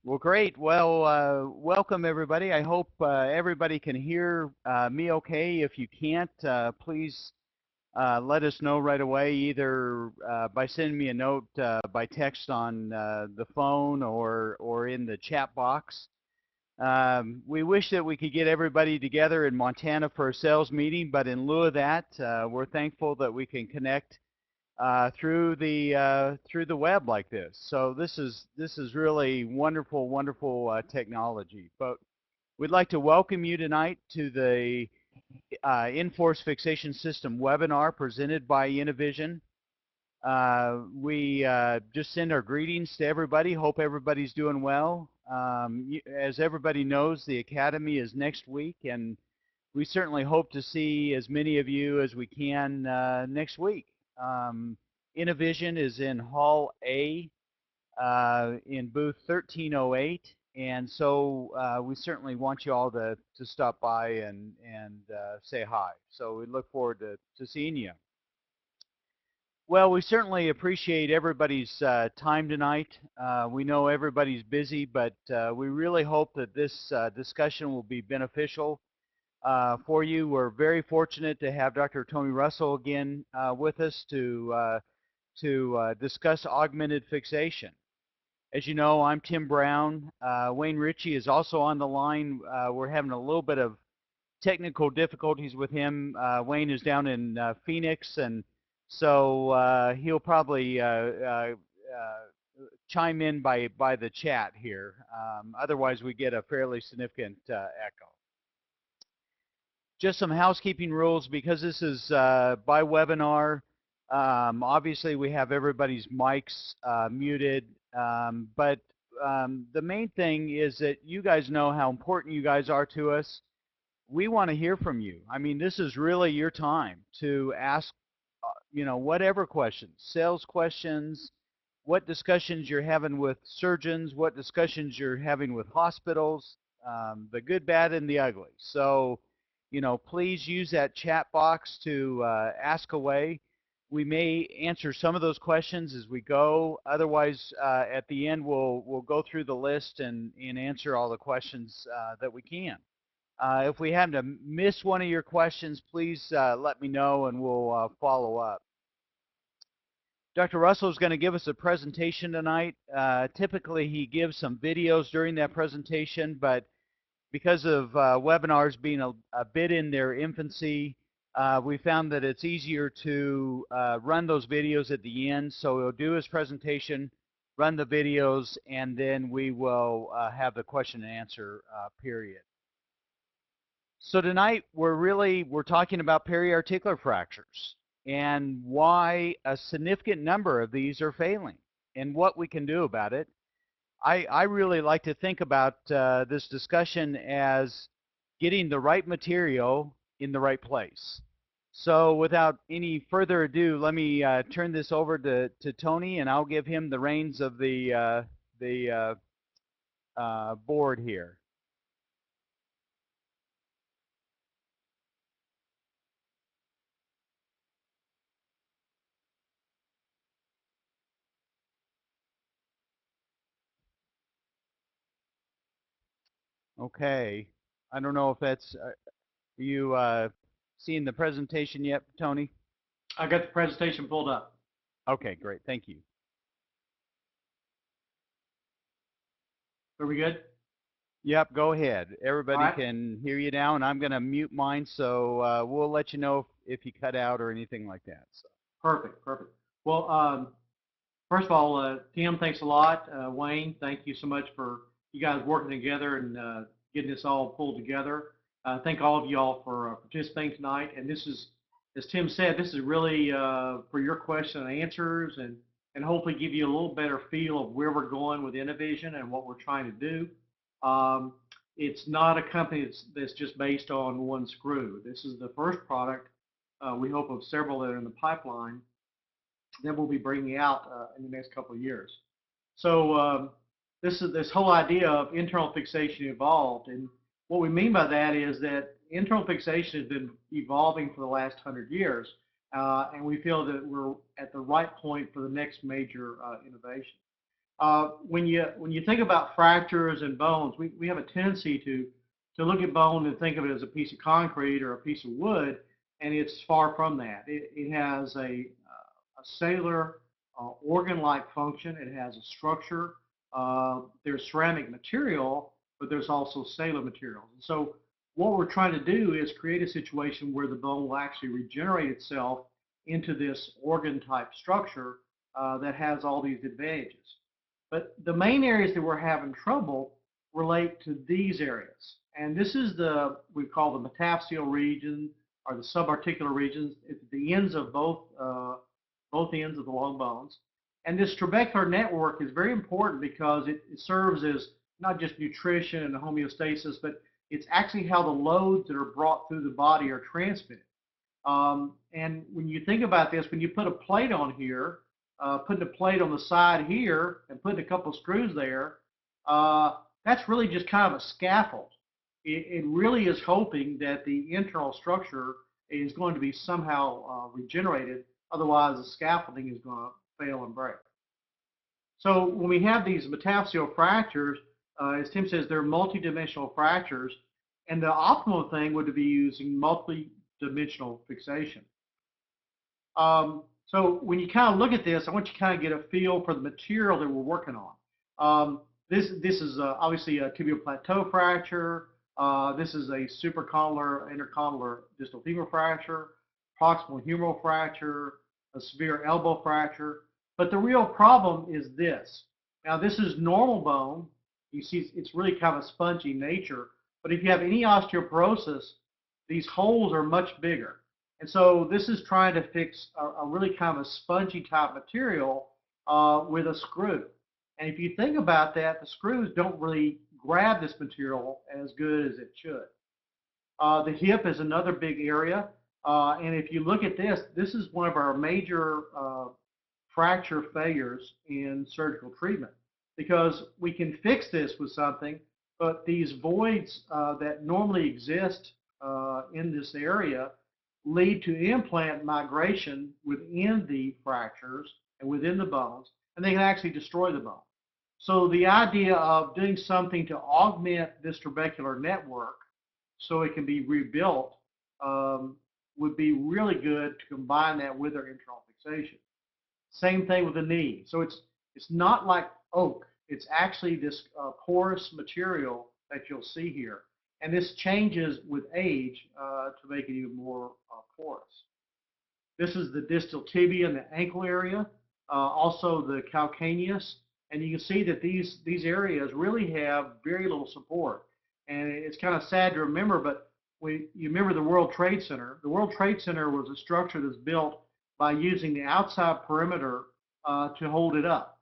Well, great. Well, welcome everybody. I hope everybody can hear me okay. If you can't, please let us know right away, either by sending me a note by text on the phone or in the chat box. We wish that we could get everybody together in Montana for a sales meeting, but in lieu of that, we're thankful that we can connect through the web like this. So this is really wonderful, wonderful technology. But we'd like to welcome you tonight to the In-Force Fixation System webinar presented by InnoVision. We just send our greetings to everybody. Hope everybody's doing well. As everybody knows, the Academy is next week, and we certainly hope to see as many of you as we can next week. InnoVision is in Hall A in booth 1308, and so we certainly want you all to stop by and say hi. So we look forward to seeing you. Well, we certainly appreciate everybody's time tonight. We know everybody's busy, but we really hope that this discussion will be beneficial for you. We're very fortunate to have Dr. Toney Russell again with us to discuss augmented fixation. As you know, I'm Tim Brown. Wayne Ritchie is also on the line. We're having a little bit of technical difficulties with him. Wayne is down in Phoenix, and so he'll probably chime in by the chat here. Otherwise, we get a fairly significant echo. Just some housekeeping rules because this is by webinar. Obviously, we have everybody's mics muted, but the main thing is that you guys know how important you guys are to us. We want to hear from you. I mean, this is really your time to ask, whatever questions, sales questions, what discussions you're having with surgeons, what discussions you're having with hospitals, the good, bad, and the ugly. So, please use that chat box to ask away. We may answer some of those questions as we go. Otherwise, at the end, we'll go through the list and answer all the questions that we can. If we happen to miss one of your questions, please let me know and we'll follow up. Dr. Russell is going to give us a presentation tonight. Typically, he gives some videos during that presentation, but because of webinars being a bit in their infancy, we found that it's easier to run those videos at the end. So he'll do his presentation, run the videos, and then we will have the question and answer period. So tonight we're talking about periarticular fractures and why a significant number of these are failing and what we can do about it. I really like to think about this discussion as getting the right material in the right place. So without any further ado, let me turn this over to Toney, and I'll give him the reins of the board here. Okay. I don't know if that's, are you seeing the presentation yet, Toney? I got the presentation pulled up. Okay, great. Thank you. Are we good? Yep, go ahead. Everybody right. can hear you now, and I'm going to mute mine, so we'll let you know if you cut out or anything like that. So. Perfect. Well, first of all, Tim, thanks a lot. Wayne, thank you so much for you guys working together and getting this all pulled together. Thank all of you all for participating tonight. And this is, as Tim said, this is really for your question and answers and hopefully give you a little better feel of where we're going with InnoVision and what we're trying to do. It's not a company that's just based on one screw. This is the first product, we hope, of several that are in the pipeline that we'll be bringing out in the next couple of years. So this whole idea of internal fixation evolved, and what we mean by that is that internal fixation has been evolving for the last 100 years, and we feel that we're at the right point for the next major innovation. When you think about fractures and bones, we have a tendency to look at bone and think of it as a piece of concrete or a piece of wood, and it's far from that. It has a cellular organ-like function. It has a structure. There's ceramic material, but there's also cellular materials. And so what we're trying to do is create a situation where the bone will actually regenerate itself into this organ-type structure that has all these advantages. But the main areas that we're having trouble relate to these areas. And this is we call the metaphyseal region or the subarticular regions. It's the ends of both ends of the long bones. And this trabecular network is very important because it serves as not just nutrition and homeostasis, but it's actually how the loads that are brought through the body are transmitted. And when you think about this, when you put a plate on here, putting a plate on the side here and putting a couple of screws there, that's really just kind of a scaffold. It really is hoping that the internal structure is going to be somehow regenerated. Otherwise, the scaffolding is going to fail and break. So when we have these metaphyseal fractures, as Tim says, they're multidimensional fractures, and the optimal thing would be using multi-dimensional fixation. So when you kind of look at this, I want you to kind of get a feel for the material that we're working on. This is obviously a tibial plateau fracture. This is a supracondylar intercondylar distal femur fracture, proximal humeral fracture, a severe elbow fracture. But the real problem is this. Now, this is normal bone. You see it's really kind of a spongy nature. But if you have any osteoporosis, these holes are much bigger. And so this is trying to fix a really kind of a spongy type material with a screw. And if you think about that, the screws don't really grab this material as good as it should. The hip is another big area. And if you look at this, this is one of our major fracture failures in surgical treatment because we can fix this with something, but these voids that normally exist in this area lead to implant migration within the fractures and within the bones, and they can actually destroy the bone. So the idea of doing something to augment this trabecular network so it can be rebuilt would be really good to combine that with our internal fixation. Same thing with the knee. So it's not like oak. It's actually this porous material that you'll see here. And this changes with age to make it even more porous. This is the distal tibia and the ankle area, also the calcaneus. And you can see that these areas really have very little support. And it's kind of sad to remember, but you remember the World Trade Center. The World Trade Center was a structure that's built by using the outside perimeter to hold it up.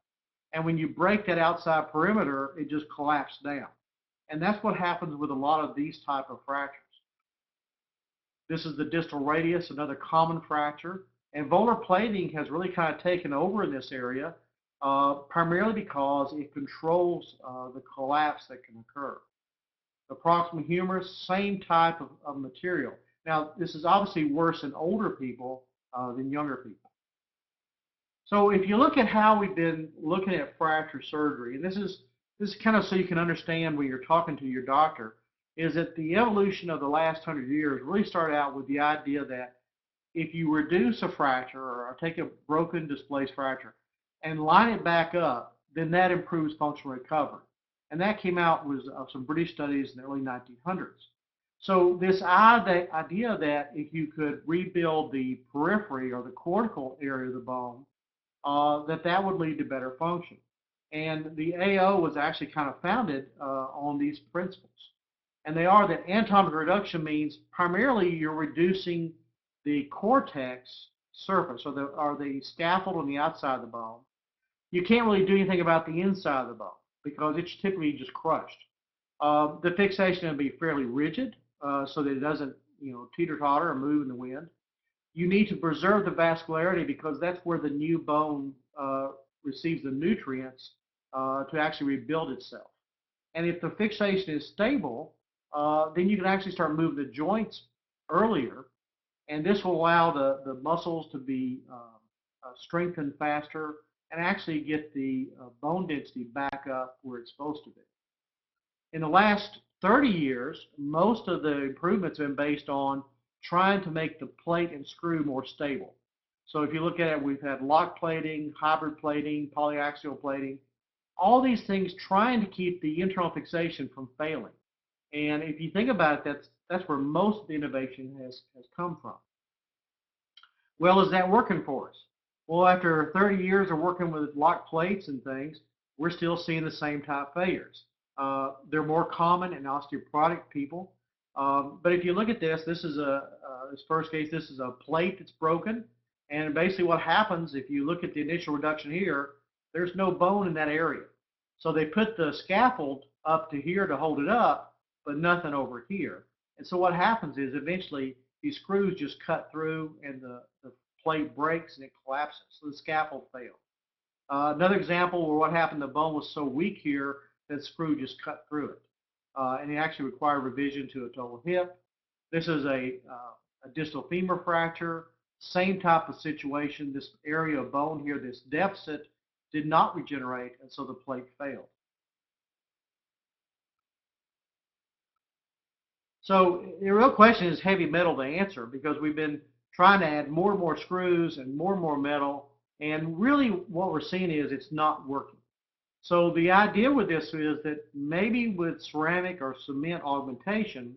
And when you break that outside perimeter, it just collapses down. And that's what happens with a lot of these type of fractures. This is the distal radius, another common fracture. And volar plating has really kind of taken over in this area, primarily because it controls the collapse that can occur. The proximal humerus, same type of material. Now, this is obviously worse in older people than younger people. So if you look at how we've been looking at fracture surgery, and this is kind of so you can understand when you're talking to your doctor, is that the evolution of the last 100 years really started out with the idea that if you reduce a fracture or take a broken displaced fracture and line it back up, then that improves functional recovery. And that came out with some British studies in the early 1900s. So this idea that if you could rebuild the periphery or the cortical area of the bone, that would lead to better function. And the AO was actually kind of founded on these principles. And they are that anatomic reduction means primarily you're reducing the cortex surface or the scaffold on the outside of the bone. You can't really do anything about the inside of the bone because it's typically just crushed. The fixation will be fairly rigid so that it doesn't teeter-totter or move in the wind. You need to preserve the vascularity because that's where the new bone receives the nutrients to actually rebuild itself. And if the fixation is stable, then you can actually start moving the joints earlier, and this will allow the muscles to be strengthened faster and actually get the bone density back up where it's supposed to be. In the last 30 years, most of the improvements have been based on trying to make the plate and screw more stable. So if you look at it, we've had lock plating, hybrid plating, polyaxial plating, all these things trying to keep the internal fixation from failing. And if you think about it, that's where most of the innovation has come from. Well, is that working for us? Well, after 30 years of working with lock plates and things, we're still seeing the same type failures. They're more common in osteoporotic people. But if you look at this, this first case, this is a plate that's broken. And basically what happens, if you look at the initial reduction here, there's no bone in that area. So they put the scaffold up to here to hold it up, but nothing over here. And so what happens is eventually these screws just cut through and the plate breaks and it collapses. So the scaffold failed. Another example where what happened, the bone was so weak here that the screw just cut through it. And it actually required revision to a total hip. This is a distal femur fracture. Same type of situation. This area of bone here, this deficit, did not regenerate, and so the plate failed. So the real question is heavy metal to answer, because we've been trying to add more and more screws and more metal, and really what we're seeing is it's not working. So the idea with this is that maybe with ceramic or cement augmentation,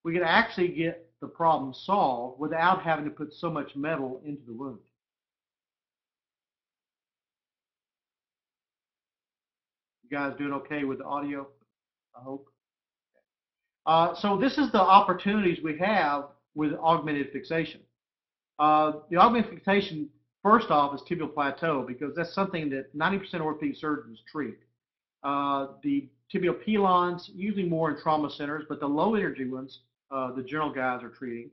we could actually get the problem solved without having to put so much metal into the wound. You guys doing okay with the audio, I hope? So this is the opportunities we have with augmented fixation. The augmented fixation, first off, is tibial plateau, because that's something that 90% of orthopedic surgeons treat. The tibial pilons, usually more in trauma centers, but the low energy ones, the general guys are treating.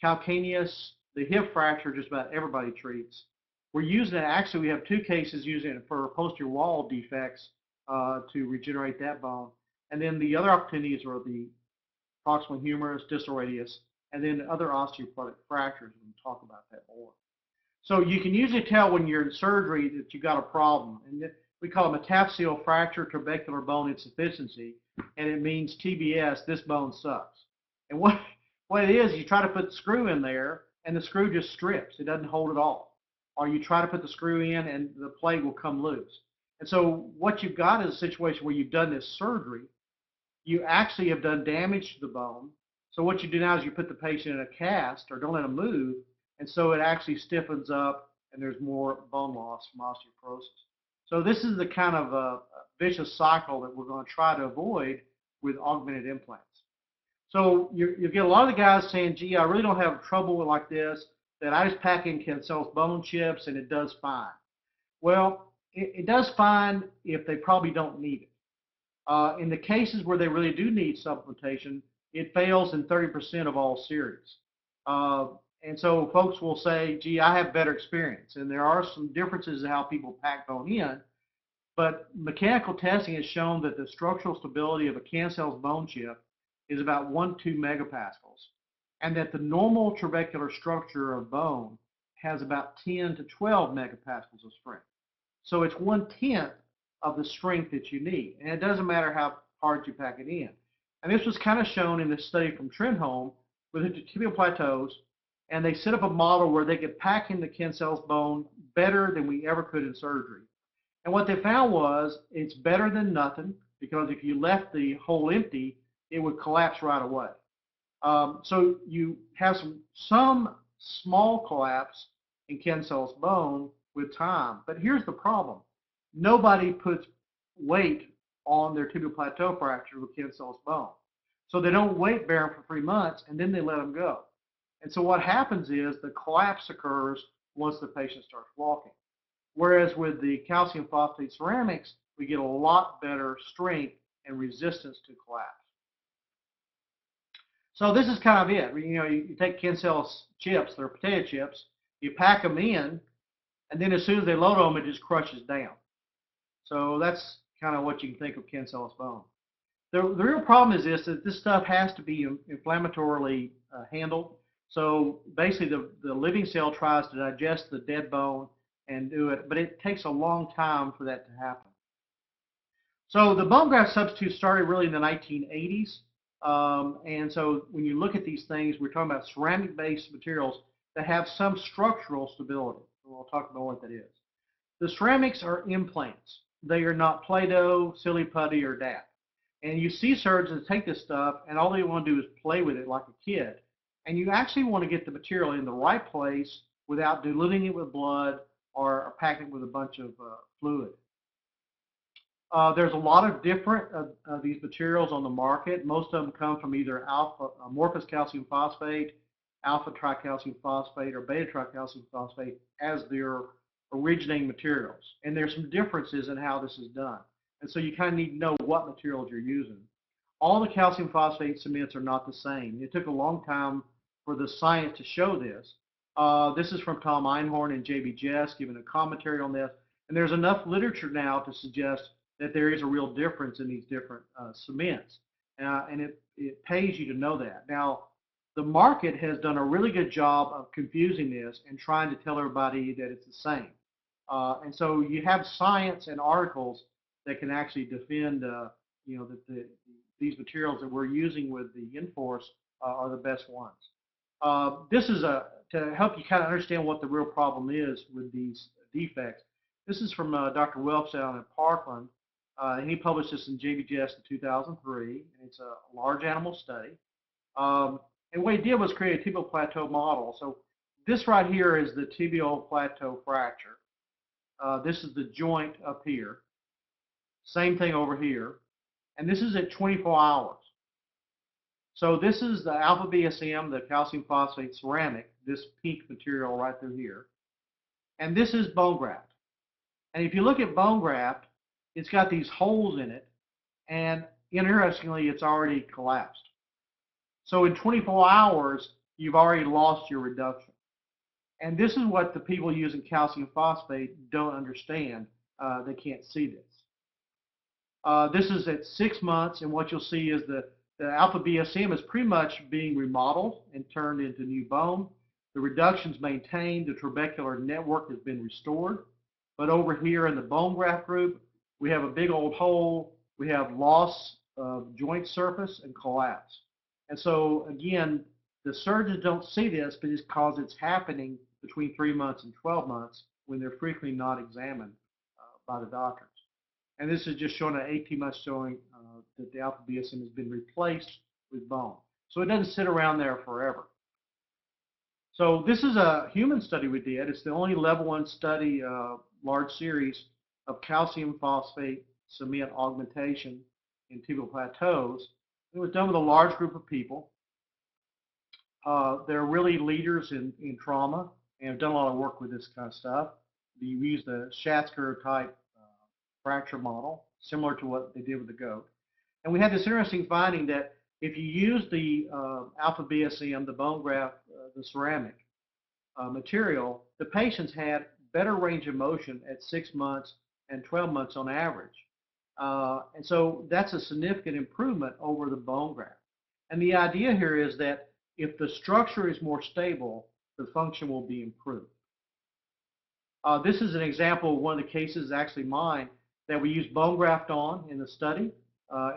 Calcaneus, the hip fracture, just about everybody treats. We're using it, actually we have 2 cases using it for posterior wall defects to regenerate that bone. And then the other opportunities are the proximal humerus, distal radius, and then other osteoporotic fractures. We can talk about that more. So you can usually tell when you're in surgery that you've got a problem. And we call it metaphyseal fracture trabecular bone insufficiency, and it means TBS, this bone sucks. And what it is, you try to put the screw in there, and the screw just strips. It doesn't hold at all. Or you try to put the screw in, and the plate will come loose. And so what you've got is a situation where you've done this surgery. You actually have done damage to the bone. So what you do now is you put the patient in a cast or don't let them move, and so it actually stiffens up and there's more bone loss from osteoporosis. So this is the kind of a vicious cycle that we're going to try to avoid with augmented implants. So you get a lot of the guys saying, gee, I really don't have trouble like this, that I just pack in Kinsell's bone chips and it does fine. Well, it does fine if they probably don't need it. In the cases where they really do need supplementation, it fails in 30% of all series. And so folks will say, gee, I have better experience. And there are some differences in how people pack bone in. But mechanical testing has shown that the structural stability of a Kinsell's bone chip is about 1-2 megapascals. And that the normal trabecular structure of bone has about 10 to 12 megapascals of strength. So it's 1/10 of the strength that you need. And it doesn't matter how hard you pack it in. And this was kind of shown in this study from Trenholm with the tibial plateaus, and they set up a model where they could pack in the Kinsell's bone better than we ever could in surgery. And what they found was it's better than nothing, because if you left the hole empty, it would collapse right away. So you have some small collapse in Kinsell's bone with time. But here's the problem. Nobody puts weight on their tibial plateau fracture with Kinsell's bone. So they don't weight bear them for 3 months, and then they let them go. And so what happens is the collapse occurs once the patient starts walking. Whereas with the calcium phosphate ceramics, we get a lot better strength and resistance to collapse. So this is kind of it. You take Kinsell's chips, they're potato chips, you pack them in, and then as soon as they load them, it just crushes down. So that's kind of what you can think of Kinsell's bone. The real problem is that this stuff has to be inflammatorily handled. So basically the living cell tries to digest the dead bone and do it, but it takes a long time for that to happen. So the bone graft substitute started really in the 1980s. And so when you look at these things, we're talking about ceramic-based materials that have some structural stability. We'll talk about what that is. The ceramics are implants. They are not Play-Doh, silly putty, or DAP. And you see surgeons take this stuff, and all they want to do is play with it like a kid. And you actually want to get the material in the right place without diluting it with blood or packing it with a bunch of fluid. There's a lot of different these materials on the market. Most of them come from either alpha amorphous calcium phosphate, alpha tricalcium phosphate, or beta tricalcium phosphate as their originating materials. And there's some differences in how this is done. And so you kind of need to know what materials you're using. All the calcium phosphate cements are not the same. It took a long time for the science to show this. This is from Tom Einhorn and J.B. Jess giving a commentary on this. And there's enough literature now to suggest that there is a real difference in these different cements. And it pays you to know that. Now, the market has done a really good job of confusing this and trying to tell everybody that it's the same. And so you have science and articles that can actually defend, that these materials that we're using with the Enforce are the best ones. This is to help you kind of understand what the real problem is with these defects. This is from Dr. Welch down in Parkland. And he published this in JBJS in 2003. And it's a large animal study. And what he did was create a tibial plateau model. So this right here is the tibial plateau fracture. This is the joint up here. Same thing over here. And this is at 24 hours. So this is the alpha BSM, the calcium phosphate ceramic, this pink material right through here. And this is bone graft. And if you look at bone graft, it's got these holes in it. And interestingly, it's already collapsed. So in 24 hours, you've already lost your reduction. And this is what the people using calcium phosphate don't understand. They can't see this. This is at 6 months, and what you'll see is the alpha BSM is pretty much being remodeled and turned into new bone. The reduction's maintained. The trabecular network has been restored. But over here in the bone graft group, we have a big old hole. We have loss of joint surface and collapse. And so, again, the surgeons don't see this because it's happening between 3 months and 12 months when they're frequently not examined by the doctors. And this is just showing at 18 months showing that the alpha BSM has been replaced with bone. So it doesn't sit around there forever. So this is a human study we did. It's the only level 1 study, large series of calcium phosphate cement augmentation in tibial plateaus. It was done with a large group of people. They're really leaders in trauma and have done a lot of work with this kind of stuff. You use the Schatzker type fracture model, similar to what they did with the goat. And we had this interesting finding that if you use the alpha BSM, the bone graft, the ceramic material, the patients had better range of motion at 6 months and 12 months on average. And so that's a significant improvement over the bone graft. And the idea here is that if the structure is more stable, the function will be improved. This is an example of one of the cases, actually mine, that we used bone graft on in the study.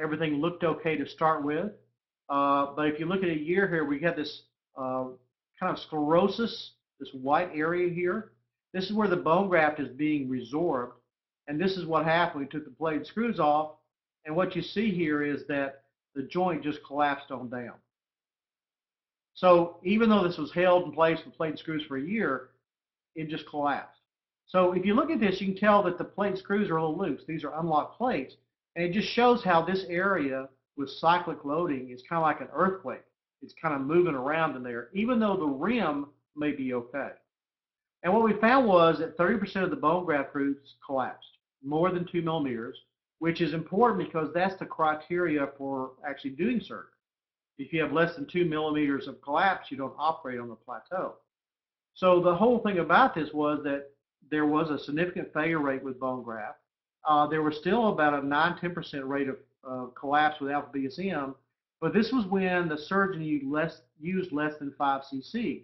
Everything looked okay to start with. But if you look at a year here, we had this kind of sclerosis, this white area here. This is where the bone graft is being resorbed. And this is what happened. We took the plate and screws off. And what you see here is that the joint just collapsed on down. So even though this was held in place with plate and screws for a year, it just collapsed. So if you look at this, you can tell that the plate and screws are a little loose. These are unlocked plates. And it just shows how this area with cyclic loading is kind of like an earthquake. It's kind of moving around in there, even though the rim may be okay. And what we found was that 30% of the bone graft groups collapsed, more than 2 millimeters, which is important because that's the criteria for actually doing surgery. If you have less than 2 millimeters of collapse, you don't operate on the plateau. So the whole thing about this was that there was a significant failure rate with bone graft. There was still about a 9–10% rate of collapse with alpha BSM, but this was when the surgeon used less than 5 cc.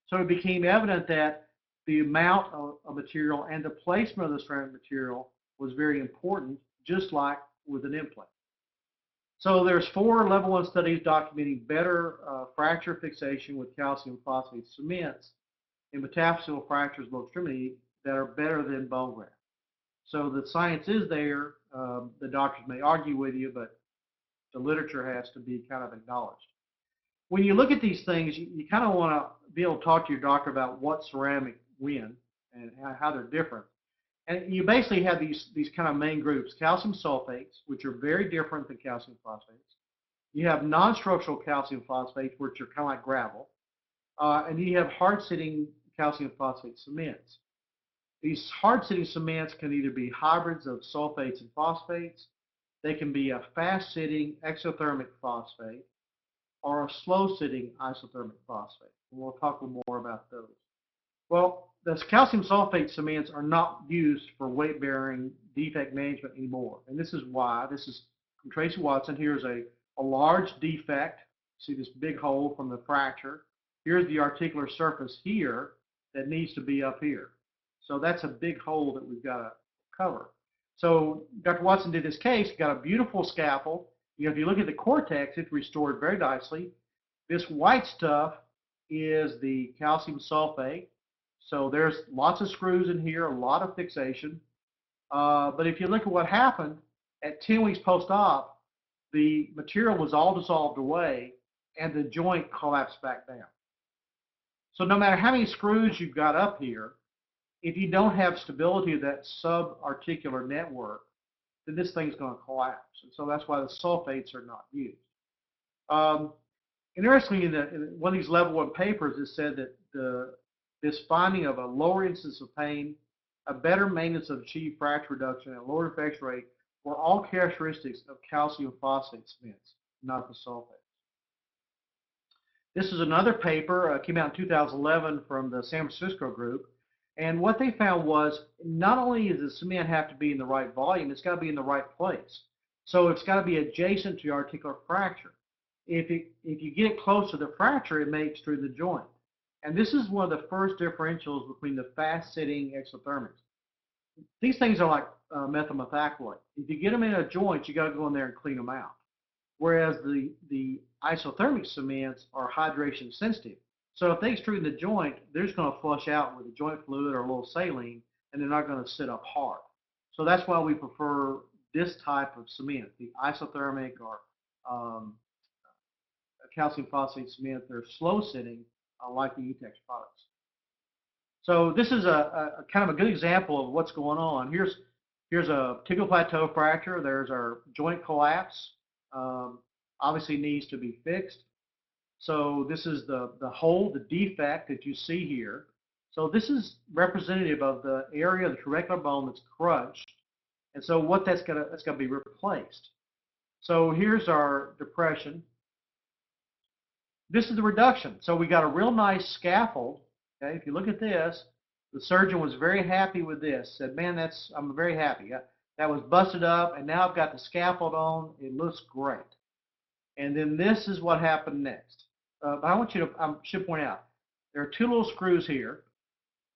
So it became evident that the amount of material and the placement of the ceramic material was very important, just like with an implant. So there's 4 level 1 studies documenting better fracture fixation with calcium phosphate cements in metaphyseal fractures of the extremity that are better than bone graft. So the science is there. The doctors may argue with you, but the literature has to be kind of acknowledged. When you look at these things, you kind of want to be able to talk to your doctor about what ceramic when and how they're different. And you basically have these kind of main groups: calcium sulfates, which are very different than calcium phosphates. You have non-structural calcium phosphates, which are kind of like gravel. And you have hard-sitting calcium phosphate cements. These hard-sitting cements can either be hybrids of sulfates and phosphates. They can be a fast-sitting exothermic phosphate or a slow-sitting isothermic phosphate. And we'll talk a little more about those. Well, the calcium sulfate cements are not used for weight-bearing defect management anymore. And this is why. This is from Tracy Watson. Here's a large defect. See this big hole from the fracture. Here's the articular surface here that needs to be up here. So that's a big hole that we've got to cover. So Dr. Watson did this case, got a beautiful scaffold. If you look at the cortex, it's restored very nicely. This white stuff is the calcium sulfate. So there's lots of screws in here, a lot of fixation. But if you look at what happened at 10 weeks post-op, the material was all dissolved away and the joint collapsed back down. So no matter how many screws you've got up here, if you don't have stability of that subarticular network, then this thing's going to collapse. And so that's why the sulfates are not used. Interestingly, in one of these level 1 papers, it said that this finding of a lower incidence of pain, a better maintenance of achieved fracture reduction, and a lower infection rate were all characteristics of calcium phosphate cements, not the sulfates. This is another paper, came out in 2011 from the San Francisco group. And what they found was not only does the cement have to be in the right volume, it's got to be in the right place. So it's got to be adjacent to the articular fracture. If you get it close to the fracture, it may extrude the joint. And this is one of the first differentials between the fast-sitting exothermics. These things are like methyl methacrylate. If you get them in a joint, you got to go in there and clean them out. Whereas the isothermic cements are hydration sensitive. So if they extrude the joint, they're just going to flush out with a joint fluid or a little saline, and they're not going to sit up hard. So that's why we prefer this type of cement, the isothermic or calcium phosphate cement. They're slow sitting, like the ETEX products. So this is a kind of a good example of what's going on. Here's a tibial plateau fracture. There's our joint collapse. Obviously needs to be fixed. So this is the hole, the defect that you see here. So this is representative of the area of the trabecular bone that's crushed. And so what that's got to be replaced. So here's our depression. This is the reduction. So we got a real nice scaffold. Okay, if you look at this, the surgeon was very happy with this. Said, "Man, I'm very happy. That was busted up, and now I've got the scaffold on. It looks great." And then this is what happened next. But I should point out, there are 2 little screws here,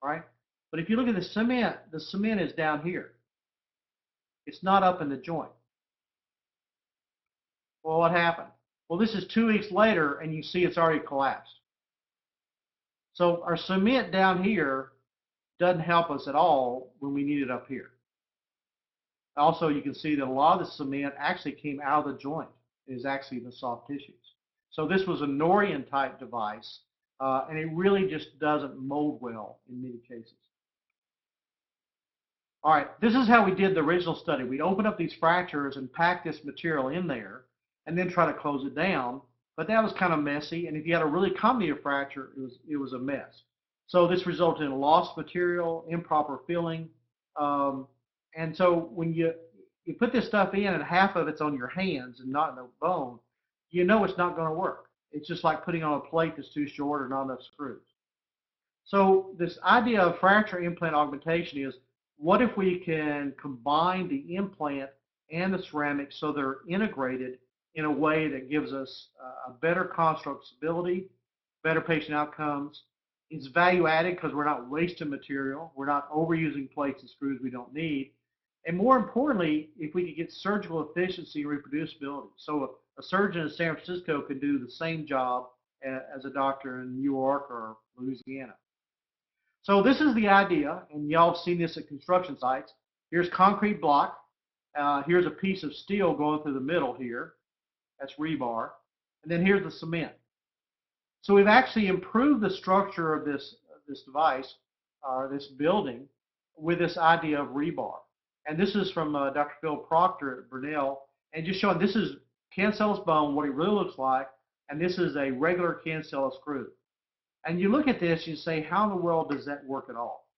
right? But if you look at the cement is down here. It's not up in the joint. Well, what happened? Well, this is 2 weeks later, and you see it's already collapsed. So our cement down here doesn't help us at all when we need it up here. Also, you can see that a lot of the cement actually came out of the joint. It is actually the soft tissues. So this was a Norian type device, and it really just doesn't mold well in many cases. All right, this is how we did the original study. We'd open up these fractures and pack this material in there and then try to close it down, but that was kind of messy, and if you had a really comminuted fracture, it was a mess. So this resulted in lost material, improper filling, and so when you put this stuff in and half of it's on your hands and not in the bone, you know it's not going to work. It's just like putting on a plate that's too short or not enough screws. So this idea of fracture implant augmentation is, what if we can combine the implant and the ceramic so they're integrated in a way that gives us a better construct stability, better patient outcomes, It's value added because we're not wasting material. We're not overusing plates and screws we don't need. And more importantly, if we could get surgical efficiency and reproducibility. So a surgeon in San Francisco could do the same job as a doctor in New York or Louisiana. So this is the idea, and y'all have seen this at construction sites. Here's concrete block. Here's a piece of steel going through the middle here. That's rebar. And then here's the cement. So we've actually improved the structure of this device, this building, with this idea of rebar. And this is from Dr. Phil Proctor at Brunel, and just showing this is cancellous bone, what it really looks like, and this is a regular cancellous screw. And you look at this, you say, how in the world does that work at all?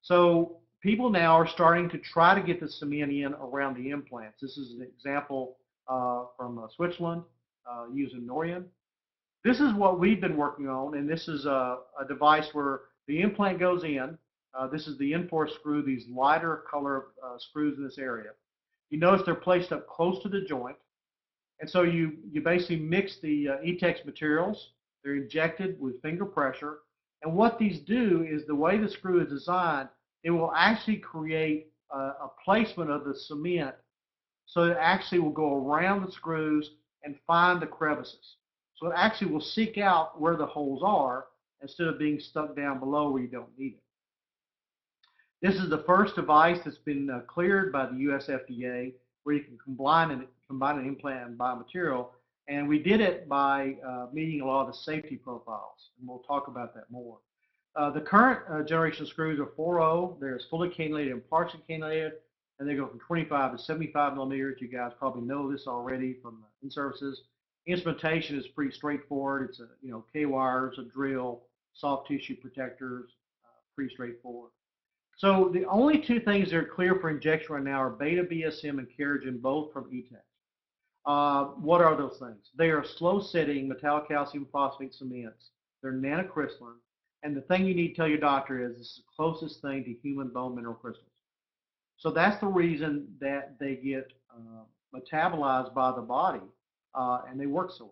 So people now are starting to try to get the cement in around the implants. This is an example from Switzerland using Norian. This is what we've been working on, and this is a device where the implant goes in. This is the N4 screw, these lighter color screws in this area. You notice they're placed up close to the joint, and so you basically mix the E-Tex materials. They're injected with finger pressure, and what these do is the way the screw is designed, it will actually create a placement of the cement so it actually will go around the screws and find the crevices. So it actually will seek out where the holes are instead of being stuck down below where you don't need it. This is the first device that's been cleared by the US FDA where you can combine an implant and biomaterial. And we did it by meeting a lot of the safety profiles, and we'll talk about that more. The current generation screws are 4.0. They're fully cannulated and partially cannulated, and they go from 25 to 75 millimeters. You guys probably know this already from in-services. Instrumentation is pretty straightforward. It's K-wires, a drill, soft tissue protectors, pretty straightforward. So the only two things that are clear for injection right now are beta BSM and Keragen, both from E-Tex. What are those things? They are slow-setting metallic calcium phosphate cements. They're nanocrystalline. And the thing you need to tell your doctor is it's the closest thing to human bone mineral crystals. So that's the reason that they get metabolized by the body, and they work so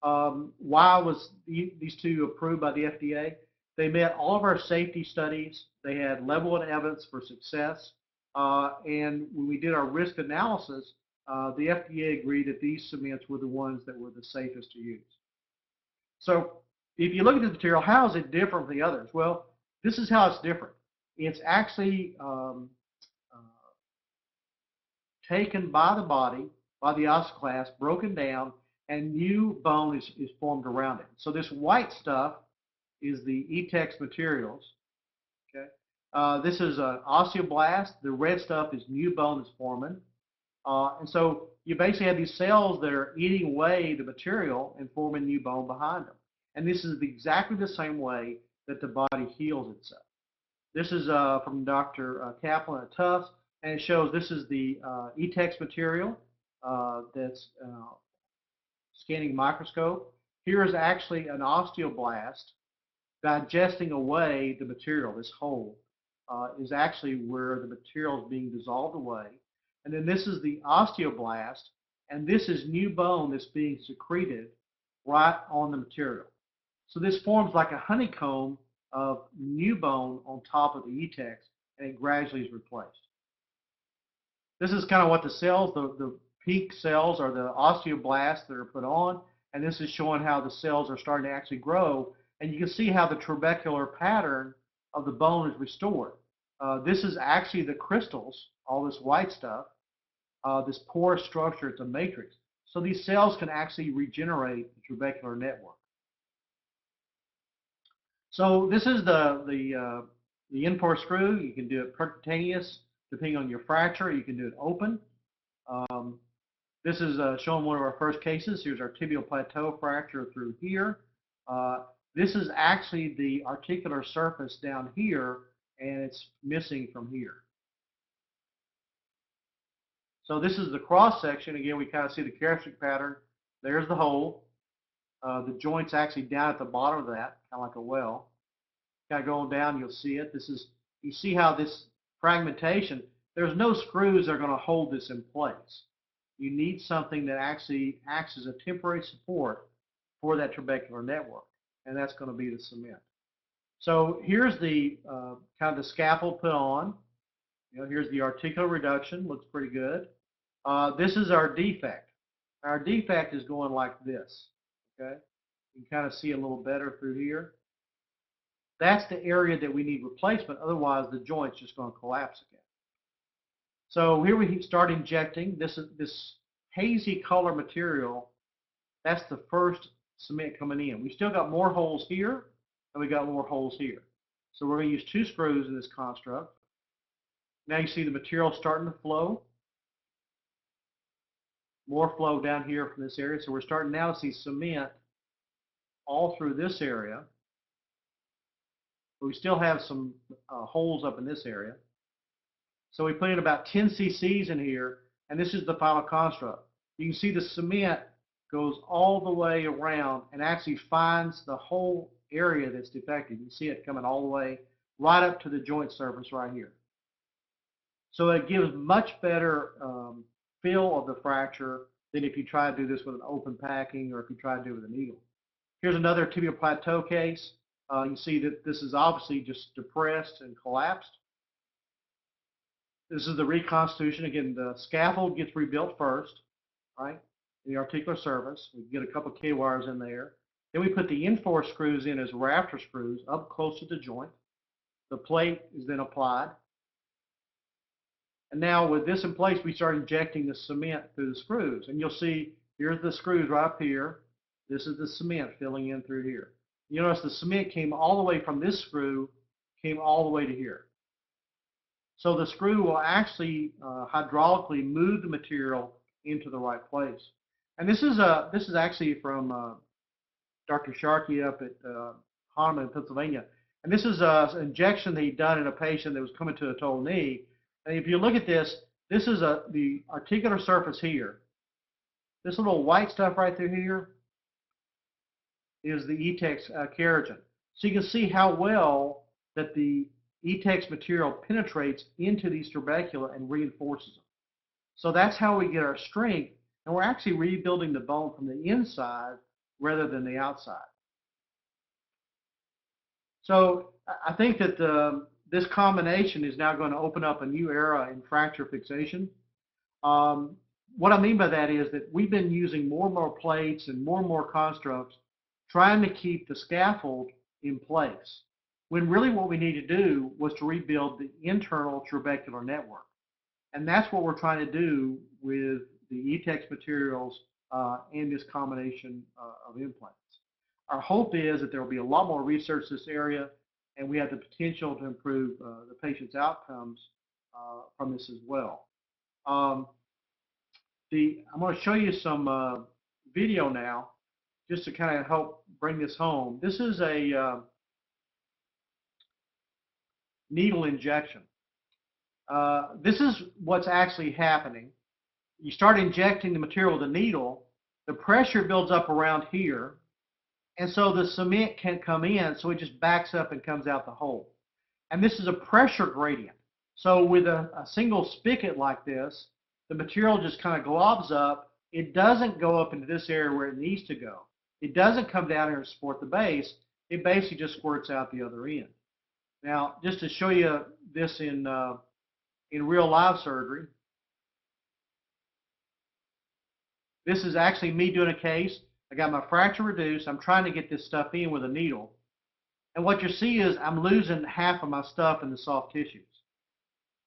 well. Why was these two approved by the FDA? They met all of our safety studies. They had level of evidence for success. And when we did our risk analysis, the FDA agreed that these cements were the ones that were the safest to use. So if you look at the material, how is it different from the others? Well, this is how it's different. It's actually taken by the body, by the osteoclast, broken down, and new bone is formed around it. So this white stuff is the E-Tex materials. Okay, this is an osteoblast. The red stuff is new bone that's forming. And so you basically have these cells that are eating away the material and forming new bone behind them. And this is exactly the same way that the body heals itself. This is from Dr. Kaplan at Tufts, and it shows this is the E-Tex material that's scanning microscope. Here is actually an osteoblast digesting away the material. This hole is actually where the material is being dissolved away. And then this is the osteoblast, and this is new bone that's being secreted right on the material. So this forms like a honeycomb of new bone on top of the E-Tex, and it gradually is replaced. This is kind of what the cells, the peak cells are the osteoblasts that are put on, and this is showing how the cells are starting to actually grow, and you can see how the trabecular pattern of the bone is restored. This is actually the crystals, all this white stuff, this porous structure, it's a matrix. So these cells can actually regenerate the trabecular network. So this is the N4 screw. You can do it percutaneous, depending on your fracture. You can do it open. This is showing one of our first cases. Here's our tibial plateau fracture through here. This is actually the articular surface down here, and it's missing from here. So this is the cross section. Again, we kind of see the characteristic pattern. There's the hole. The joint's actually down at the bottom of that, kind of like a well. Kind of going down, you'll see it. This is, you see how this fragmentation, there's no screws that are going to hold this in place. You need something that actually acts as a temporary support for that trabecular network. and that's going to be the cement. So here's the kind of the scaffold put on. Here's the articular reduction. Looks pretty good. This is our defect. Our defect is going like this. Okay, you can kind of see a little better through here. That's the area that we need replacement. Otherwise, the joint's just going to collapse again. So here we start injecting. This hazy color material. That's the first cement coming in. We still got more holes here, and we got more holes here. So we're going to use 2 screws in this construct. Now you see the material starting to flow. More flow down here from this area. So we're starting now to see cement all through this area. But we still have some holes up in this area. So we put in about 10 cc's in here, and this is the final construct. You can see the cement goes all the way around and actually finds the whole area that's defective. You can see it coming all the way right up to the joint surface right here. So it gives much better feel of the fracture than if you try to do this with an open packing or if you try to do it with a needle. Here's another tibial plateau case. You see that this is obviously just depressed and collapsed. This is the reconstitution. Again, the scaffold gets rebuilt first, right? The articular surface. We get a couple of K-wires in there. Then we put the N-force screws in as rafter screws up close to the joint. The plate is then applied. And now with this in place, we start injecting the cement through the screws. And you'll see here's the screws right up here. This is the cement filling in through here. You notice the cement came all the way from this screw, came all the way to here. So the screw will actually hydraulically move the material into the right place. And this is actually from Dr. Sharkey up at Aumented in Pennsylvania. And this is an injection that he'd done in a patient that was coming to a total knee. And if you look at this, this is the articular surface here. This little white stuff right through here is the ETEX keratin. So you can see how well that the ETEX material penetrates into these trabecula and reinforces them. So that's how we get our strength, and we're actually rebuilding the bone from the inside rather than the outside. So I think that this combination is now going to open up a new era in fracture fixation. What I mean by that is that we've been using more and more plates and more constructs trying to keep the scaffold in place, when really what we need to do was to rebuild the internal trabecular network. And that's what we're trying to do with the ETEX materials and this combination of implants. Our hope is that there will be a lot more research in this area, and we have the potential to improve the patient's outcomes from this as well. I'm going to show you some video now just to kind of help bring this home. This is a needle injection. This is what's actually happening. You start injecting the material with a needle, the pressure builds up around here, and so the cement can't come in, so it just backs up and comes out the hole. And this is a pressure gradient. So with a single spigot like this, the material just kind of globs up. It doesn't go up into this area where it needs to go. It doesn't come down here and support the base. It basically just squirts out the other end. Now, just to show you this in real live surgery, this is actually me doing a case. I got my fracture reduced. I'm trying to get this stuff in with a needle. And what you see is I'm losing half of my stuff in the soft tissues.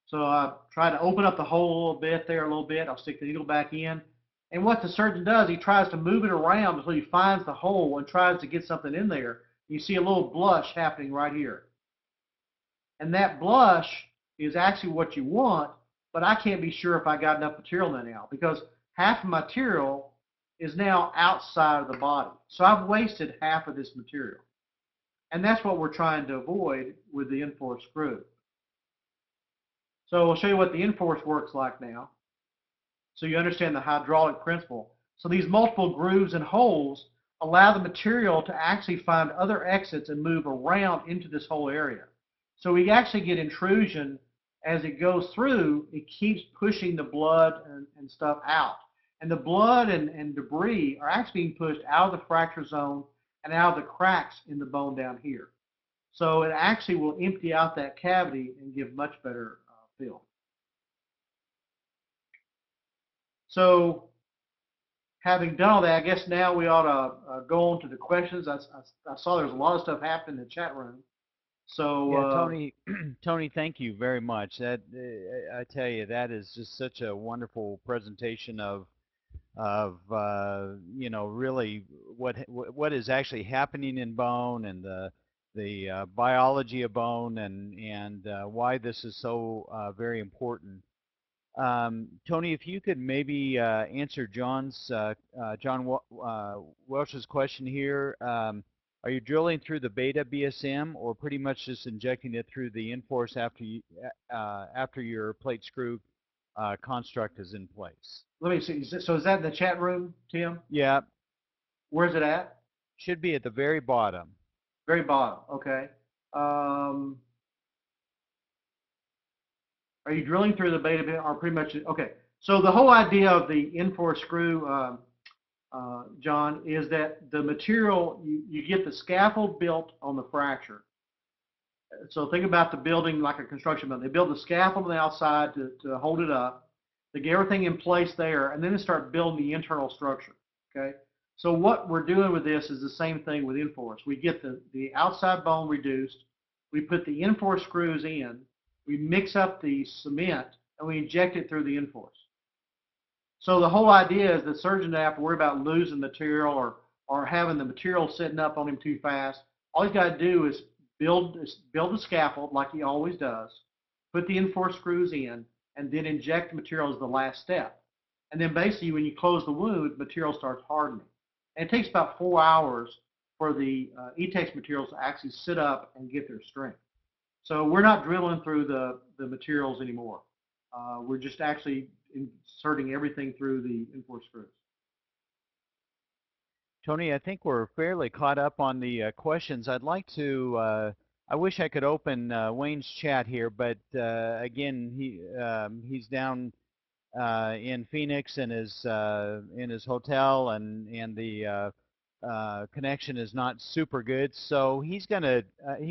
So I try to open up the hole a little bit there, a little bit. I'll stick the needle back in. And what the surgeon does, he tries to move it around until he finds the hole and tries to get something in there. You see a little blush happening right here. And that blush is actually what you want, but I can't be sure if I got enough material in now because half of my material is now outside of the body. So I've wasted half of this material. And that's what we're trying to avoid with the N-force screw. So I'll show you what the N-force works like now, so you understand the hydraulic principle. So these multiple grooves and holes allow the material to actually find other exits and move around into this whole area. So we actually get intrusion as it goes through. It keeps pushing the blood and stuff out. And the blood and debris are actually being pushed out of the fracture zone and out of the cracks in the bone down here. So it actually will empty out that cavity and give much better feel. So having done all that, I guess now we ought to go on to the questions. I saw there's a lot of stuff happening in the chat room. So Yeah, Tony, Tony, thank you very much. That I tell you, that is just such a wonderful presentation of really what is actually happening in bone and the biology of bone and why this is so very important. Tony, if you could maybe answer John Welsh's question here. Are you drilling through the beta BSM or pretty much just injecting it through the Inforce after your plate screw construct is in place? let me see. So is that in the chat room, Tim? Yeah, Where's it at? should be at the very bottom. Very bottom. Okay. Are you drilling through the beta bit or pretty much? Okay. So the whole idea of the Inforce screw, John, is that the material, you get the scaffold built on the fracture. So think about the building like a construction building. They build the scaffold on the outside to hold it up. They get everything in place there, and then they start building the internal structure. Okay. So what we're doing with this is the same thing with Inforce. We get the outside bone reduced. We put the Inforce screws in. We mix up the cement, and we inject it through the Inforce. So the whole idea is the surgeon doesn't have to worry about losing material or having the material sitting up on him too fast. All he's got to do is build the scaffold like he always does, put the Inforce screws in, and then inject the material as the last step. And then basically when you close the wound, material starts hardening. And it takes about 4 hours for the ETEX materials to actually sit up and get their strength. So we're not drilling through the materials anymore. We're just actually inserting everything through the Inforce screws. Tony, I think we're fairly caught up on the questions. I'd like to, I wish I could open Wayne's chat here, but again, he's down in Phoenix in his hotel, and the connection is not super good. So he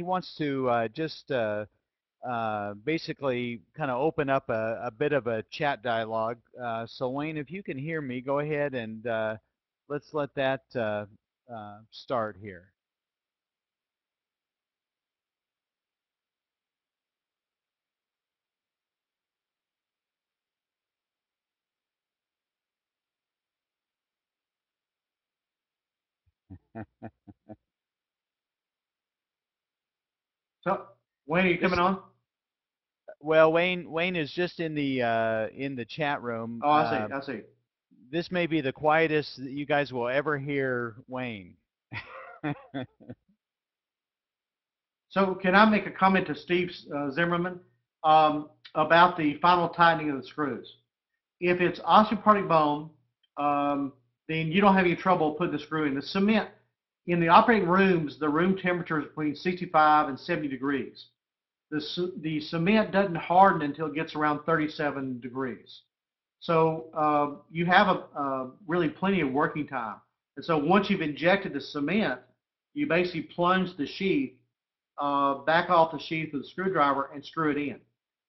wants to just basically kind of open up a bit of a chat dialogue. So Wayne, if you can hear me, go ahead and let's let that start here. So Wayne, are you coming on? Well, Wayne is just in the chat room. Oh, I see. I see. This may be the quietest that you guys will ever hear Wayne. So can I make a comment to Steve Zimmerman about the final tightening of the screws? If it's osteoporotic bone, then you don't have any trouble putting the screw in. The cement, in the operating rooms, the room temperature is between 65 and 70 degrees. The cement doesn't harden until it gets around 37 degrees. So you have really plenty of working time. And so once you've injected the cement, you basically plunge the sheath back off the sheath with a screwdriver and screw it in.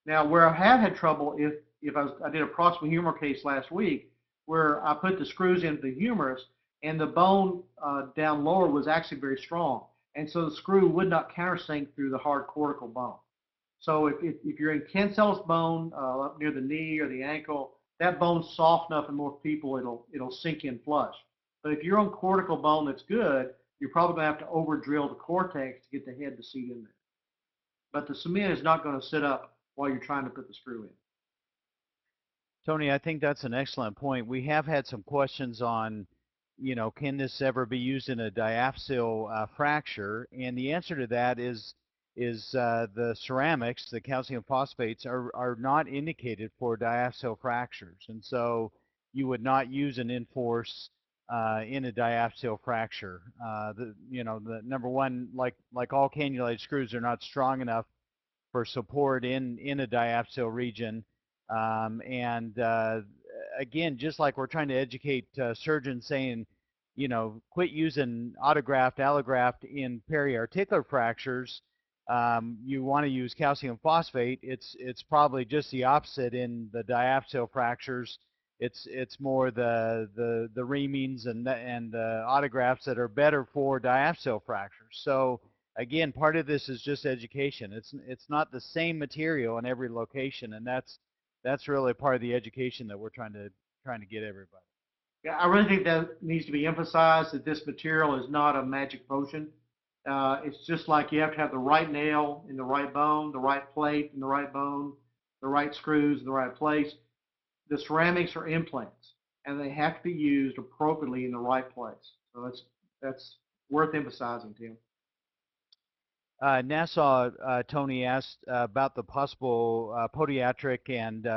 Now, where I have had trouble, if I did a proximal humeral case last week, where I put the screws into the humerus, and the bone down lower was actually very strong, and so the screw would not countersink through the hard cortical bone. So if you're in cancellous bone up near the knee or the ankle, that bone's soft enough, and more people it'll sink in flush. But if you're on cortical bone that's good, you're probably going to have to over drill the cortex to get the head to seat in there. But the cement is not going to sit up while you're trying to put the screw in. Tony, I think that's an excellent point. We have had some questions on, can this ever be used in a diaphyseal fracture? And the answer to that is the ceramics, the calcium phosphates, are not indicated for diaphyseal fractures, and so you would not use an Inforce in a diaphyseal fracture. The number one, like all cannulated screws, are not strong enough for support in a diaphyseal region. And again, just like we're trying to educate surgeons saying, quit using autograft, allograft in periarticular fractures. You want to use calcium phosphate. It's probably just the opposite in the diaphyseal fractures. It's more the remines and the autografts that are better for diaphyseal fractures. So again, part of this is just education. It's not the same material in every location, and that's really part of the education that we're trying to get everybody. Yeah, I really think that needs to be emphasized that this material is not a magic potion. It's just like you have to have the right nail in the right bone, the right plate in the right bone, the right screws in the right place. The ceramics are implants, and they have to be used appropriately in the right place. So that's worth emphasizing, Tim. Nassau, Tony asked about the possible podiatric and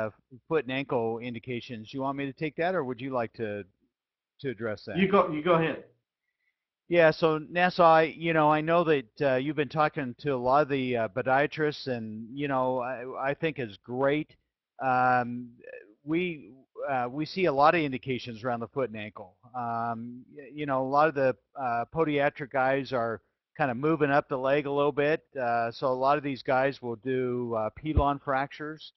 foot and ankle indications. You want me to take that, or would you like to address that? You go ahead. Yeah, so Nassau, I know that you've been talking to a lot of the podiatrists, and I think is great. Um, we see a lot of indications around the foot and ankle. A lot of the podiatric guys are kind of moving up the leg a little bit, so a lot of these guys will do pilon fractures.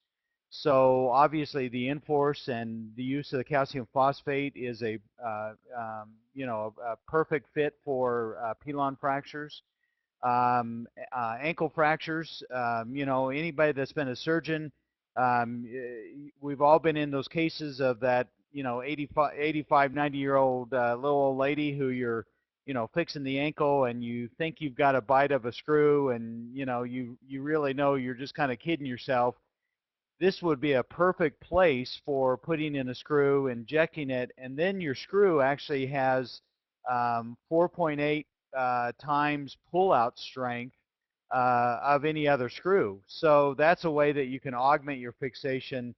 So obviously the Enforce and the use of the calcium phosphate is a perfect fit for pilon fractures. Ankle fractures, anybody that's been a surgeon, we've all been in those cases of that, 85, 90-year-old little old lady who you're, fixing the ankle and you think you've got a bite of a screw and, you really know you're just kind of kidding yourself. This would be a perfect place for putting in a screw, injecting it, and then your screw actually has 4.8 times pull-out strength of any other screw. So that's a way that you can augment your fixation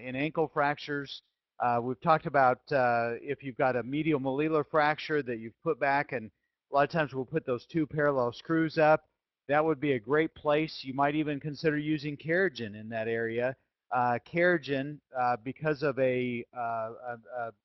in ankle fractures. We've talked about if you've got a medial malleolar fracture that you've put back, and a lot of times we'll put those two parallel screws up. That would be a great place. You might even consider using Keragen in that area. Keragen, because of a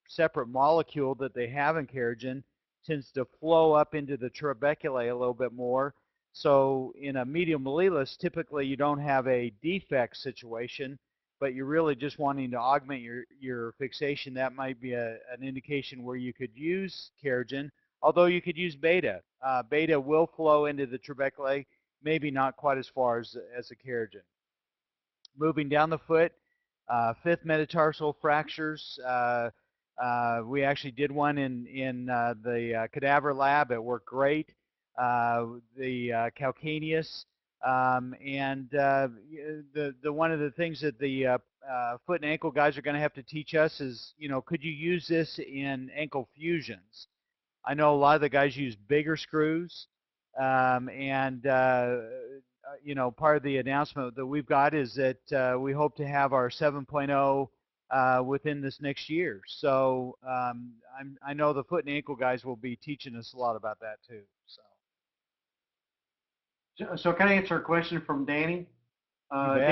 separate molecule that they have in Keragen, tends to flow up into the trabeculae a little bit more. So in a medial malleolus, typically you don't have a defect situation, but you're really just wanting to augment your fixation. That might be an indication where you could use Keragen, although you could use beta. Beta will flow into the trabeculae, maybe not quite as far as a Keragen. Moving down the foot, fifth metatarsal fractures. We actually did one in the cadaver lab. It worked great. The calcaneus, and the one of the things that the foot and ankle guys are going to have to teach us is, could you use this in ankle fusions? I know a lot of the guys use bigger screws, and part of the announcement that we've got is that we hope to have our 7.0 within this next year. So I know the foot and ankle guys will be teaching us a lot about that too. So can I answer a question from Danny? You bet.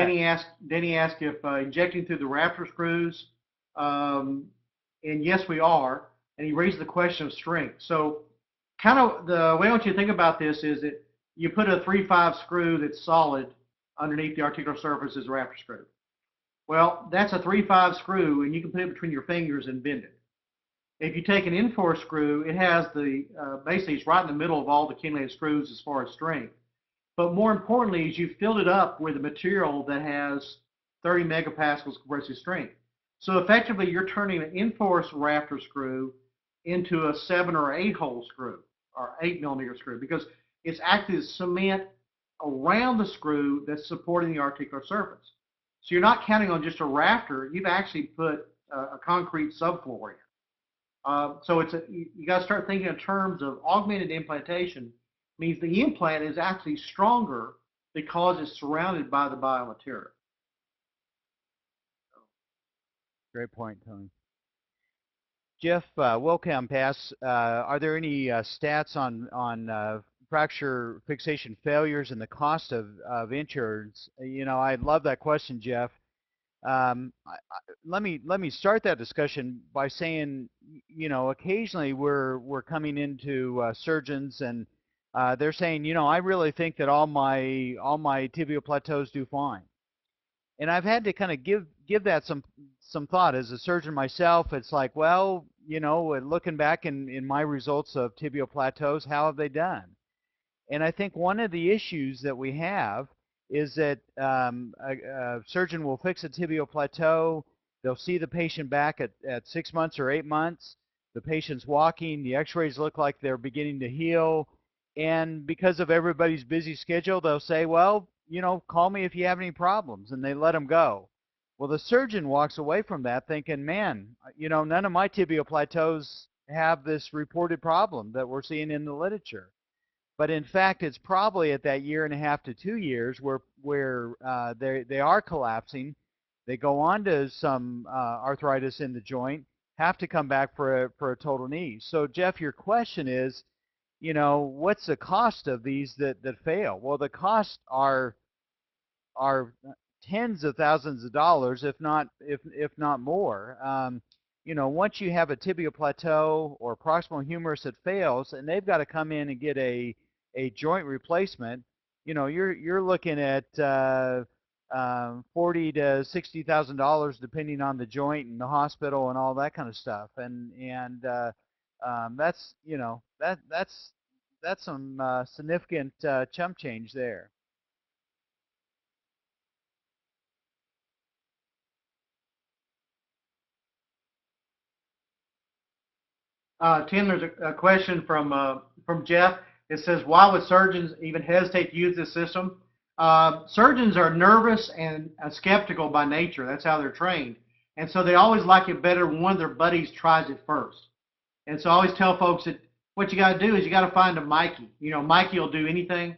Danny asked if injecting through the Raptor screws, and yes, we are. And he raised the question of strength. So kind of the way I want you to think about this is that you put a 3/5 screw that's solid underneath the articular surface as a Raptor screw. Well, that's a 3/5 screw, and you can put it between your fingers and bend it. If you take an N4 screw, it has basically it's right in the middle of all the cannulated screws as far as strength. But more importantly, is you filled it up with a material that has 30 megapascals compressive strength. So effectively, you're turning an N-force Raptor screw into a 7 or 8 hole screw or 8 millimeter screw because it's acting as cement around the screw that's supporting the articular surface. So you're not counting on just a rafter. You've actually put a concrete subfloor in. So you got to start thinking in terms of augmented implantation. Means the implant is actually stronger because it's surrounded by the biomaterial. Great point, Tony. Jeff Wilcamp asks, are there any stats on fracture fixation failures and the cost of insurance? I love that question, Jeff. Let me start that discussion by saying, occasionally we're coming into surgeons and they're saying, I really think that all my tibial plateaus do fine. And I've had to kind of give that some thought as a surgeon myself. It's like, well, looking back in my results of tibial plateaus, how have they done? And I think one of the issues that we have is that a surgeon will fix a tibial plateau. They'll see the patient back at 6 months or 8 months. The patient's walking. The x-rays look like they're beginning to heal. And because of everybody's busy schedule, they'll say, well, call me if you have any problems. And they let them go. Well, the surgeon walks away from that thinking, man, none of my tibial plateaus have this reported problem that we're seeing in the literature. But in fact, it's probably at that year and a half to 2 years where they are collapsing. They go on to some arthritis in the joint, have to come back for a total knee. So Jeff, your question is, what's the cost of these that fail? Well, the costs are tens of thousands of dollars, if not more. Once you have a tibial plateau or proximal humerus that fails, and they've got to come in and get a joint replacement, you're looking at $40,000 to $60,000 depending on the joint and the hospital and all that kind of stuff. That's some significant chump change there. Tim, there's a question from Jeff. It says, why would surgeons even hesitate to use this system? Surgeons are nervous and skeptical by nature. That's how they're trained. And so they always like it better when one of their buddies tries it first. And so I always tell folks that what you got to do is you got to find a Mikey. Mikey will do anything.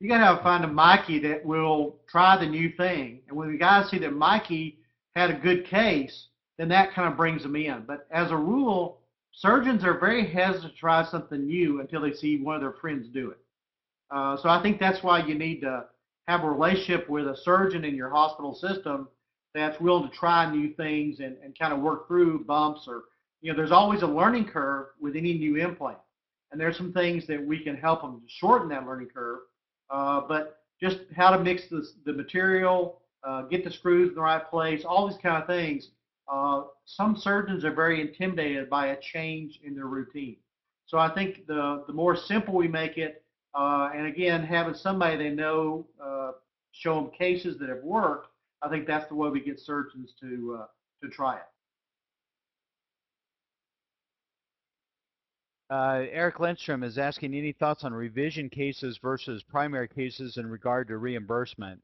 You got to find a Mikey that will try the new thing. And when the guys see that Mikey had a good case, then that kind of brings them in. But as a rule, surgeons are very hesitant to try something new until they see one of their friends do it. So I think that's why you need to have a relationship with a surgeon in your hospital system that's willing to try new things and kind of work through bumps or, there's always a learning curve with any new implant. And there's some things that we can help them to shorten that learning curve. But just how to mix the material, get the screws in the right place, all these kind of things. Some surgeons are very intimidated by a change in their routine. So I think the more simple we make it, and again, having somebody they know show them cases that have worked, I think that's the way we get surgeons to try it. Eric Lindstrom is asking any thoughts on revision cases versus primary cases in regard to reimbursement.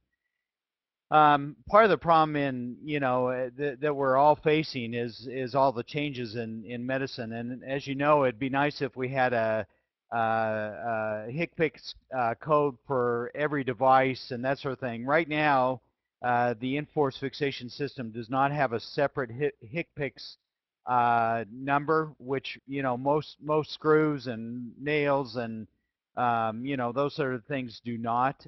Part of the problem that we're all facing is all the changes in medicine, and as you know, it'd be nice if we had a HCPCS code for every device and that sort of thing. Right now, the Enforced Fixation System does not have a separate HCPCS number, which most screws and nails and those sort of things do not.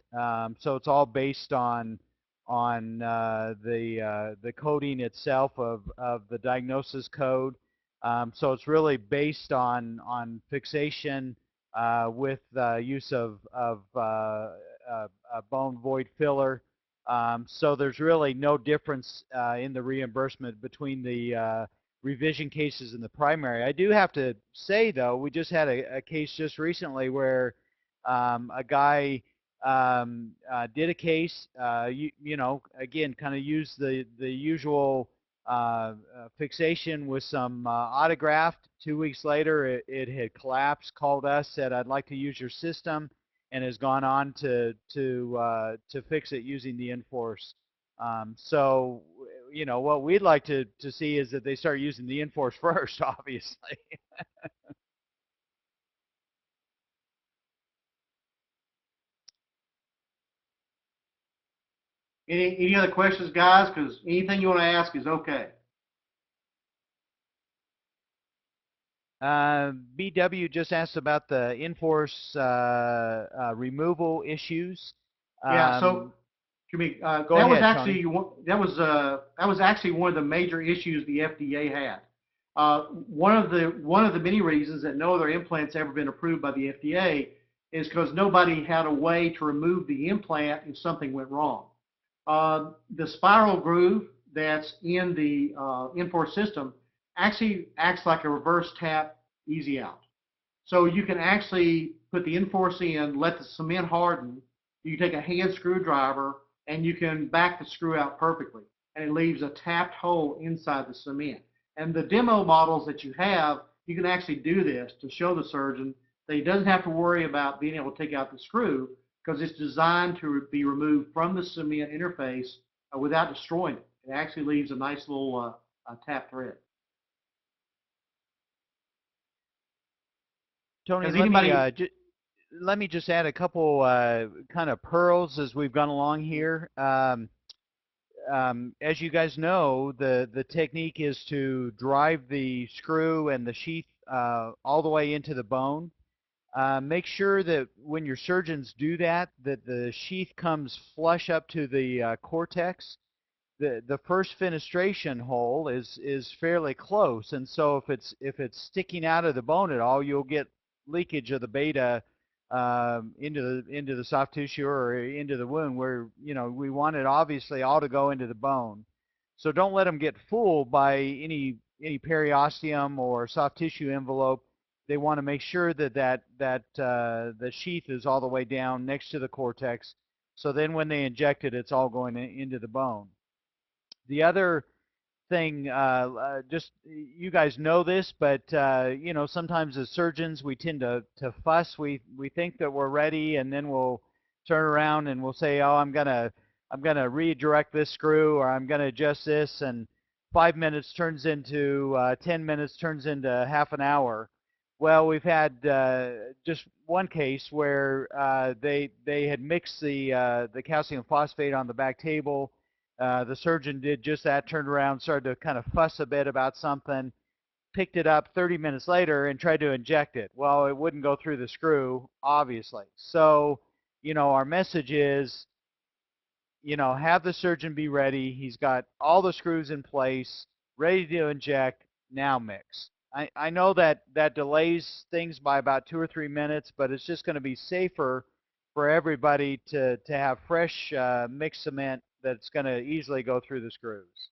So it's all based on the coding itself of the diagnosis code. So it's really based on fixation with use of a bone void filler. So there's really no difference in the reimbursement between the revision cases and the primary. I do have to say, though, we just had a case just recently where a guy did a case, again, kind of used the usual fixation with some autograft. 2 weeks later, it had collapsed, called us, said, I'd like to use your system, and has gone on to fix it using the Enforce. So, what we'd like to see is that they start using the Enforce first, obviously. Any other questions, guys? Because anything you want to ask is okay. BW just asked about the Enforce removal issues. Yeah. So Go That was ahead, Tony. actually one of the major issues the FDA had. One of the many reasons that no other implant's ever been approved by the FDA is because nobody had a way to remove the implant if something went wrong. The spiral groove that's in the N4 system actually acts like a reverse tap easy out. So you can actually put the N-force in, let the cement harden. You can take a hand screwdriver and you can back the screw out perfectly, and it leaves a tapped hole inside the cement. And the demo models that you have, you can actually do this to show the surgeon that he doesn't have to worry about being able to take out the screw because it's designed to be removed from the cement interface without destroying it. It actually leaves a nice little tap thread. Tony, Has anybody? let me just add a couple kind of pearls as we've gone along here. As you guys know, the technique is to drive the screw and the sheath all the way into the bone. Make sure that when your surgeons do that, that the sheath comes flush up to the cortex. The first fenestration hole is fairly close, and so if it's sticking out of the bone at all, you'll get leakage of the beta into the soft tissue or into the wound, where we want it obviously all to go into the bone. So don't let them get fooled by any periosteum or soft tissue envelope. They want to make sure that the sheath is all the way down next to the cortex. So then when they inject it, it's all going into the bone. The other thing, just you guys know this, but sometimes as surgeons we tend to fuss. We think that we're ready, and then we'll turn around and we'll say, "Oh, I'm gonna redirect this screw, or I'm gonna adjust this," and 5 minutes turns into 10 minutes, turns into half an hour. Well, we've had just one case where they had mixed the calcium phosphate on the back table. The surgeon did just that, turned around, started to kind of fuss a bit about something, picked it up 30 minutes later and tried to inject it. Well, it wouldn't go through the screw, obviously. So, our message is, have the surgeon be ready. He's got all the screws in place, ready to inject, now mix. I know that delays things by about 2 or 3 minutes, but it's just going to be safer for everybody to have fresh mixed cement that's going to easily go through the screws.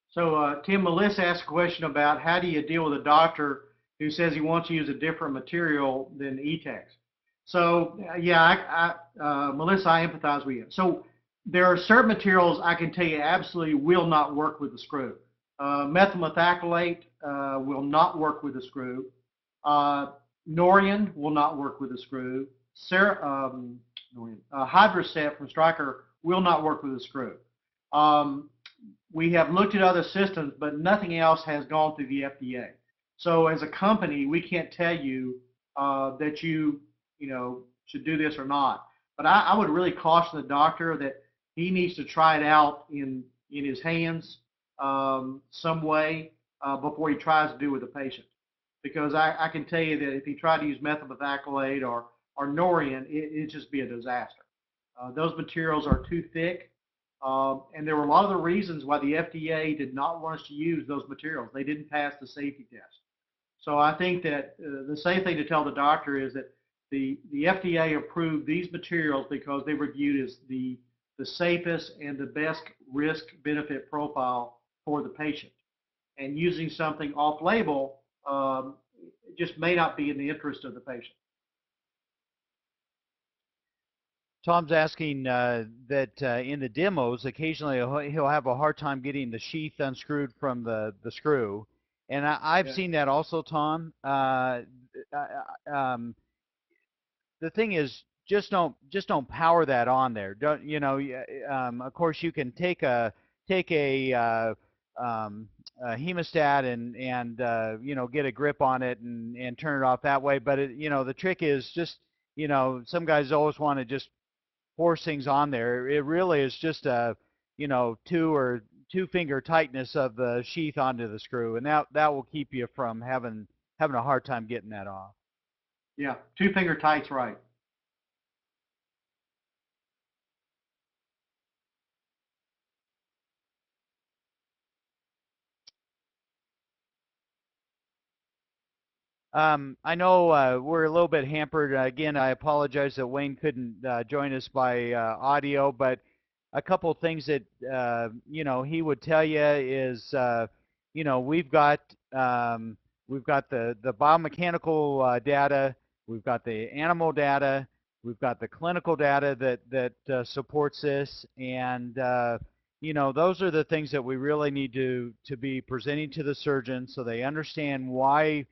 So, Tim, Melissa asked a question about how do you deal with a doctor who says he wants to use a different material than ETEX. So, yeah, Melissa, I empathize with you. So, there are certain materials I can tell you absolutely will not work with the screw. Methyl methacrylate will not work with the screw. Norian will not work with the screw. Hydroset from Stryker will not work with the screw. We have looked at other systems, but nothing else has gone through the FDA. So as a company, we can't tell you that you should do this or not. But I would really caution the doctor that he needs to try it out in his hands some way before he tries to do it with a patient. Because I can tell you that if he tried to use methyl methacrylate or Norian, it'd just be a disaster. Those materials are too thick, and there were a lot of the reasons why the FDA did not want us to use those materials. They didn't pass the safety test. So I think that the safe thing to tell the doctor is that the FDA approved these materials because they were viewed as the safest and the best risk-benefit profile for the patient. And using something off-label just may not be in the interest of the patient. Tom's asking that in the demos, occasionally he'll have a hard time getting the sheath unscrewed from the screw. And I've seen that also, Tom. The thing is, just don't power that on there. Don't of course, you can take a hemostat and get a grip on it and turn it off that way. But the trick is just some guys always want to just force things on there. It really is just a two finger tightness of the sheath onto the screw, and that will keep you from having a hard time getting that off. Yeah, 2 finger tight's right. I know we're a little bit hampered. Again, I apologize that Wayne couldn't join us by audio, but a couple things that he would tell you is we've got the biomechanical data, we've got the animal data, we've got the clinical data that supports this, and those are the things that we really need to be presenting to the surgeon so they understand why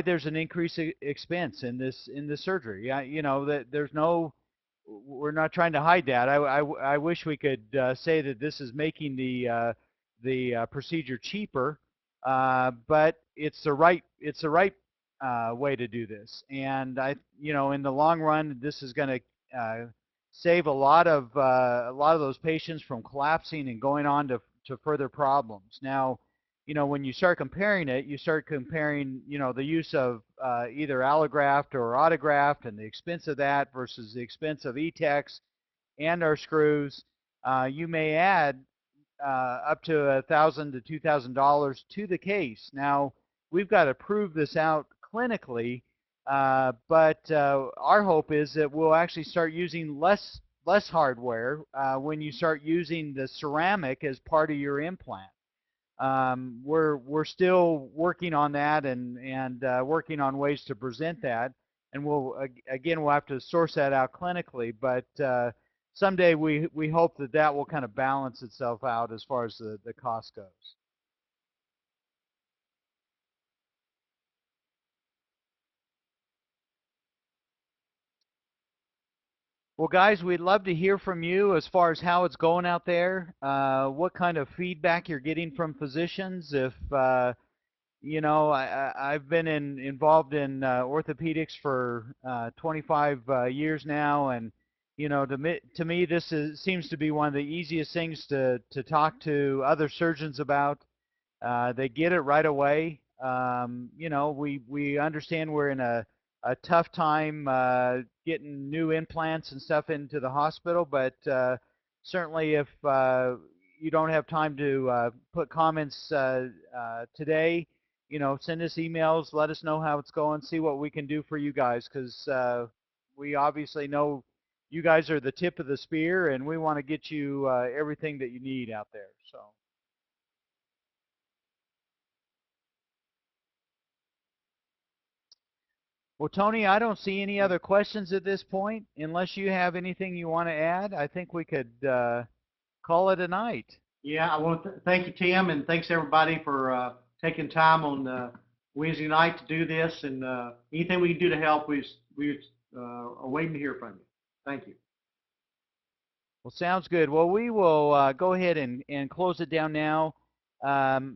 there's an increased expense in this surgery. Yeah, that there's no, we're not trying to hide that. I wish we could say that this is making the procedure cheaper, but it's the right way to do this. And in the long run, this is going to save a lot of those patients from collapsing and going on to further problems. Now, when you start comparing it, you start comparing, the use of either allograft or autograft and the expense of that versus the expense of ETEX and our screws. You may add up to $1,000 to $2,000 to the case. Now, we've got to prove this out clinically, but our hope is that we'll actually start using less hardware when you start using the ceramic as part of your implant. We're still working on that and working on ways to present that, and we'll have to source that out clinically. But someday we hope that will kind of balance itself out as far as the cost goes. Well, guys, we'd love to hear from you as far as how it's going out there, what kind of feedback you're getting from physicians. If I've been involved in orthopedics for 25 years now, and to me, seems to be one of the easiest things to talk to other surgeons about. They get it right away. We understand we're in a tough time getting new implants and stuff into the hospital, but certainly if you don't have time to put comments today, send us emails, let us know how it's going, see what we can do for you guys, because we obviously know you guys are the tip of the spear, and we want to get you everything that you need out there. So. Well, Tony, I don't see any other questions at this point. Unless you have anything you want to add, I think we could call it a night. Yeah, I want to thank you, Tim, and thanks everybody for taking time on Wednesday night to do this. And anything we can do to help, we are waiting to hear from you. Thank you. Well, sounds good. Well, we will go ahead and close it down now.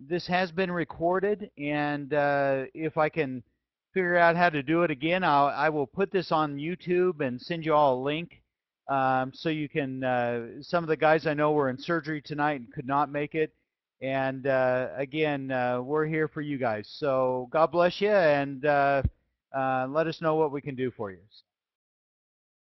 This has been recorded, and if I can figure out how to do it again, I will put this on YouTube and send you all a link so you can. Some of the guys I know were in surgery tonight and could not make it, and again, we're here for you guys. So God bless you, and let us know what we can do for you.